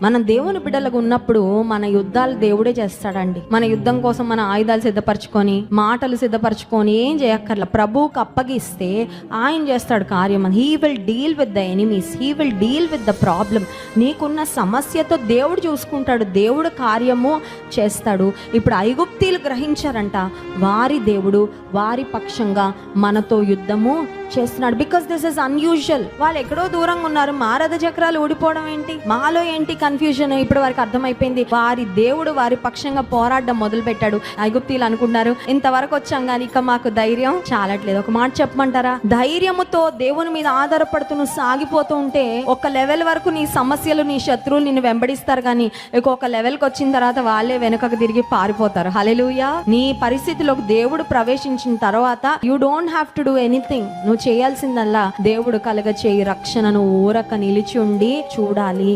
మనం దేవుని బిడ్డలుగా ఉన్నప్పుడు మన యుద్ధాలు దేవుడే చేస్తాడండి. మన యుద్ధం కోసం మన ఆయుధాలు సిద్ధపరచుకొని, మాటలు సిద్ధపరచుకొని ఏం చేయక్కర్లా. ప్రభువుకు అప్పగిస్తే ఆయన చేస్తాడు కార్యం. He will deal with the enemies, he will deal with the problem. నీకున్న సమస్యతో దేవుడు చూసుకుంటాడు, దేవుడు కార్యము చేస్తాడు. ఇప్పుడు ఐగుప్తీలు గ్రహించారంట, వారి దేవుడు వారి పక్షంగా మనతో యుద్ధము చేస్తున్నాడు. Because this is unusual. వాళ్ళు ఎక్కడో దూరంగా ఉన్నారు, మా రథ చక్రాలు ఊడిపోవడం ఏంటి, మాలో ఏంటి కన్ఫ్యూజన్. ఇప్పుడు వారికి అర్థమైపోయింది, వారి దేవుడు వారి పక్షంగా పోరాడడం మొదలు పెట్టాడు. ఐగుప్తీలు అనుకున్నారు, ఇంతవరకు వచ్చాం కానీ ఇక మాకు ధైర్యం చాలట్లేదు. ఒక మాట చెప్పమంటారా? ధైర్యముతో దేవుని మీద ఆధారపడుతూ నువ్వు సాగిపోతూ ఉంటే ఒక లెవెల్ వరకు నీ సమస్యలు, నీ శత్రువులు నిన్ను వెంబడిస్తారు, కానీ ఇంకొక లెవెల్కి వచ్చిన తర్వాత వాళ్ళే వెనుకకు తిరిగి పారిపోతారు. హల్లెలూయా. నీ పరిస్థితిలోకి దేవుడు ప్రవేశించిన తర్వాత you don't have to do anything. నువ్వు చేయాల్సిందల్లా దేవుడు కలగ చేయి రక్షణను ఊరక నిలిచి ఉండి చూడాలి.